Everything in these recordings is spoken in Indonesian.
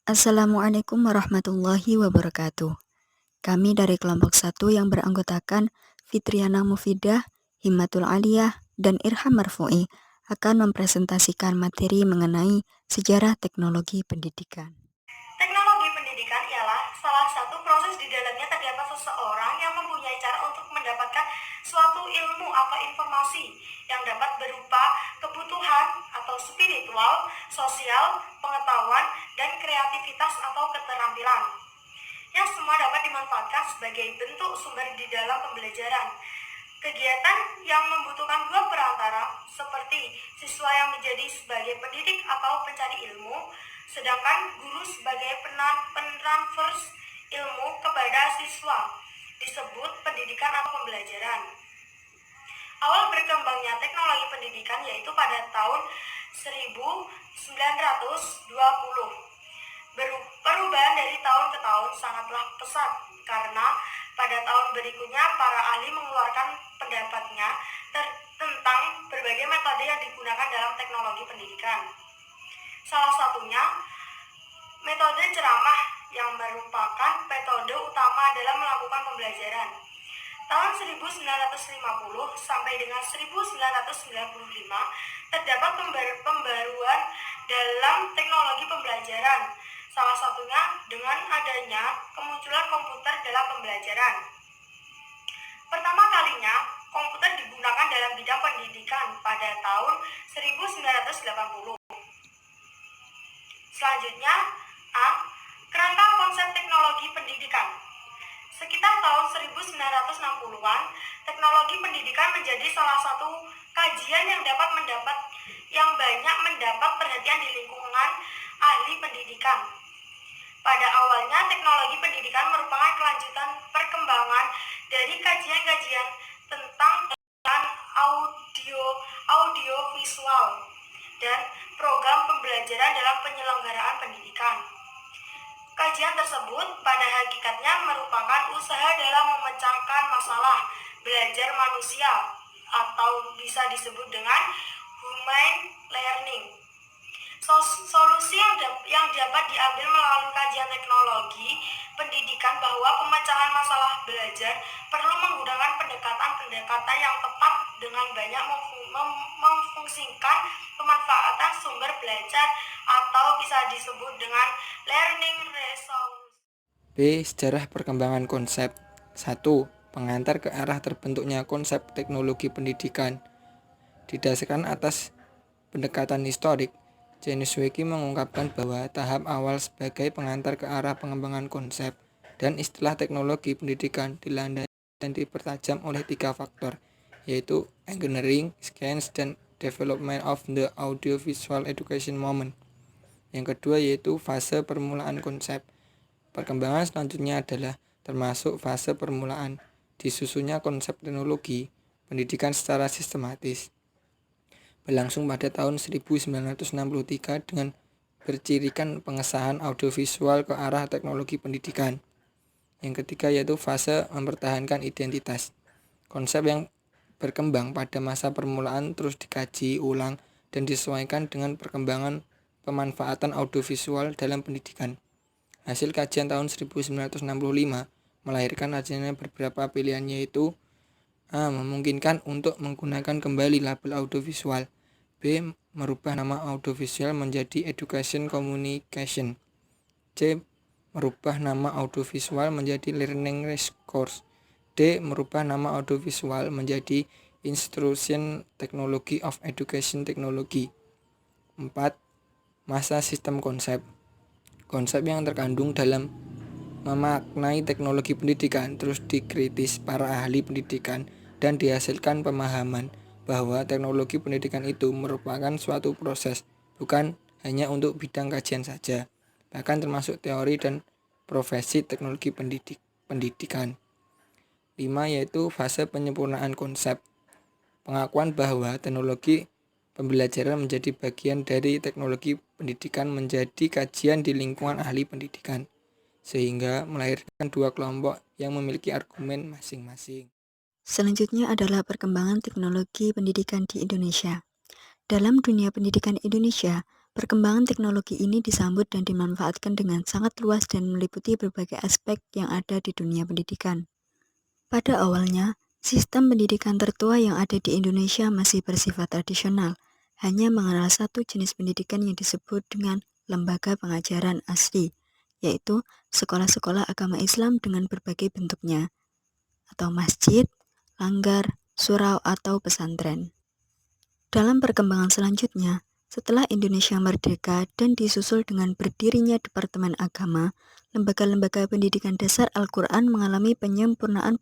Assalamualaikum warahmatullahi wabarakatuh. Kami dari kelompok 1 yang beranggotakan Fitriana Mufidah, Himmatul Aliyah, dan Irham Marfu'i akan mempresentasikan materi mengenai sejarah teknologi pendidikan. Teknologi pendidikan ialah salah satu proses di dalamnya terdapat seseorang yang mempunyai cara untuk mendapatkan suatu ilmu atau informasi yang dapat berupa kebutuhan atau spiritual, sosial, pengetahuan, dan kreativitas atau keterampilan, yang semua dapat dimanfaatkan sebagai bentuk sumber di dalam pembelajaran. Kegiatan yang membutuhkan dua perantara, seperti siswa yang menjadi sebagai pendidik atau pencari ilmu, sedangkan guru sebagai pentransfer ilmu kepada siswa, disebut pendidikan atau pembelajaran. Awal berkembangnya teknologi pendidikan yaitu pada tahun 1920. Perubahan dari tahun ke tahun sangatlah pesat, karena pada tahun berikutnya para ahli mengeluarkan pendapatnya tentang berbagai metode yang digunakan dalam teknologi pendidikan. Salah satunya metode ceramah, yang merupakan metode utama dalam melakukan pembelajaran. Tahun 1950 sampai dengan 1995 terdapat pembaruan dalam teknologi pembelajaran, salah satunya dengan adanya kemunculan komputer dalam pembelajaran. Pertama kalinya, komputer digunakan dalam bidang pendidikan pada tahun 1980. Selanjutnya, A. Kerangka konsep teknologi pendidikan. Sekitar tahun 1960-an, teknologi pendidikan menjadi salah satu kajian yang banyak mendapat perhatian di lingkungan ahli pendidikan. Pada awalnya, teknologi pendidikan merupakan kelanjutan perkembangan dari kajian-kajian tentang audiovisual dan program pembelajaran dalam penyelenggaraan pendidikan. Kajian tersebut pada hakikatnya merupakan usaha dalam memecahkan masalah belajar manusia, atau bisa disebut dengan human learning. Solusi yang dapat diambil melalui kajian teknologi pendidikan bahwa pemecahan masalah belajar perlu menggunakan pendekatan yang tepat dengan banyak memfungsikan pemanfaatan sumber belajar, atau bisa disebut dengan learning resource. B. Sejarah perkembangan konsep. 1. Pengantar ke arah terbentuknya konsep teknologi pendidikan. Didasarkan atas pendekatan historik, James Wiki mengungkapkan bahwa tahap awal sebagai pengantar ke arah pengembangan konsep dan istilah teknologi pendidikan dilandasi dan dipertajam oleh 3 faktor, yaitu engineering, science, dan development of the audiovisual education moment. Yang kedua yaitu fase permulaan konsep. Perkembangan selanjutnya adalah termasuk fase permulaan disusunnya konsep teknologi pendidikan secara sistematis. Berlangsung pada tahun 1963 dengan bercirikan pengesahan audiovisual ke arah teknologi pendidikan. Yang ketiga yaitu fase mempertahankan identitas. Konsep yang berkembang pada masa permulaan terus dikaji ulang dan disesuaikan dengan perkembangan pemanfaatan audiovisual dalam pendidikan. Hasil kajian tahun 1965 melahirkan adanya beberapa pilihan, yaitu A. Memungkinkan untuk menggunakan kembali label audiovisual. B. Merubah nama audiovisual menjadi Education Communication. C. Merubah nama audiovisual menjadi Learning Resource. D. Merubah nama audiovisual menjadi Instruction Technology of Education Technology. 4. Masa sistem konsep. Konsep yang terkandung dalam memaknai teknologi pendidikan terus dikritis para ahli pendidikan dan dihasilkan pemahaman bahwa teknologi pendidikan itu merupakan suatu proses, bukan hanya untuk bidang kajian saja, bahkan termasuk teori dan profesi teknologi pendidikan. 5. Yaitu fase penyempurnaan konsep. Pengakuan bahwa teknologi pembelajaran menjadi bagian dari teknologi pendidikan menjadi kajian di lingkungan ahli pendidikan, sehingga melahirkan 2 kelompok yang memiliki argumen masing-masing. Selanjutnya adalah perkembangan teknologi pendidikan di Indonesia. Dalam dunia pendidikan Indonesia, Perkembangan teknologi ini disambut dan dimanfaatkan dengan sangat luas dan meliputi berbagai aspek yang ada di dunia pendidikan. Pada awalnya, sistem pendidikan tertua yang ada di Indonesia masih bersifat tradisional, hanya mengenal satu jenis pendidikan yang disebut dengan lembaga pengajaran asli, yaitu sekolah-sekolah agama Islam dengan berbagai bentuknya, atau masjid, langgar, surau, atau pesantren. Dalam perkembangan selanjutnya, setelah Indonesia merdeka dan disusul dengan berdirinya Departemen Agama, lembaga-lembaga pendidikan dasar Al-Quran mengalami penyempurnaan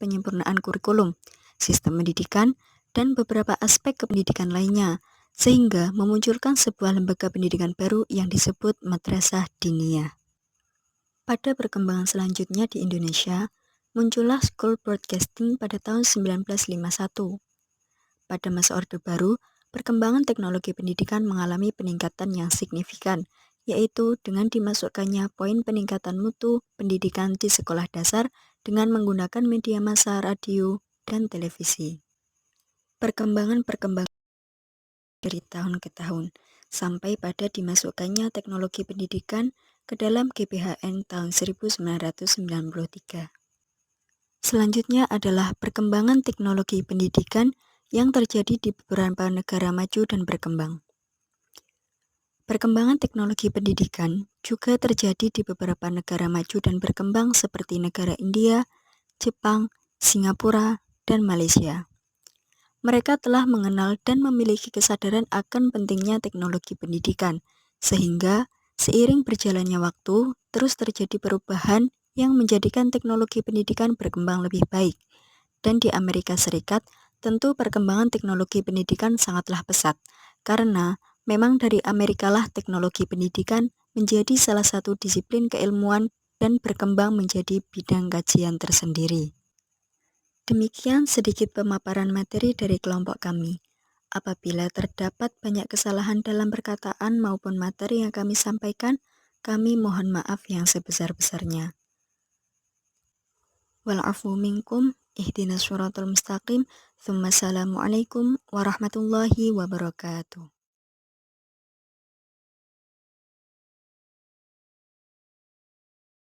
kurikulum, sistem pendidikan, dan beberapa aspek kependidikan lainnya, sehingga memunculkan sebuah lembaga pendidikan baru yang disebut Madrasah Diniyah. Pada perkembangan selanjutnya di Indonesia, muncullah School Broadcasting pada tahun 1951. Pada masa Orde Baru, perkembangan teknologi pendidikan mengalami peningkatan yang signifikan, yaitu dengan dimasukkannya poin peningkatan mutu pendidikan di sekolah dasar dengan menggunakan media massa radio dan televisi. Perkembangan dari tahun ke tahun, sampai pada dimasukkannya teknologi pendidikan ke dalam GBHN tahun 1993. Selanjutnya adalah perkembangan teknologi pendidikan yang terjadi di beberapa negara maju dan berkembang. Perkembangan teknologi pendidikan juga terjadi di beberapa negara maju dan berkembang seperti negara India, Jepang, Singapura, dan Malaysia. Mereka telah mengenal dan memiliki kesadaran akan pentingnya teknologi pendidikan, sehingga seiring berjalannya waktu, terus terjadi perubahan yang menjadikan teknologi pendidikan berkembang lebih baik. Dan di Amerika Serikat, tentu perkembangan teknologi pendidikan sangatlah pesat, karena memang dari Amerikalah teknologi pendidikan menjadi salah satu disiplin keilmuan dan berkembang menjadi bidang kajian tersendiri. Demikian sedikit pemaparan materi dari kelompok kami. Apabila terdapat banyak kesalahan dalam perkataan maupun materi yang kami sampaikan, kami mohon maaf yang sebesar-besarnya. Wal'afu minkum, ihdinas syiratal mustaqim, thumma assalamualaikum warahmatullahi wabarakatuh.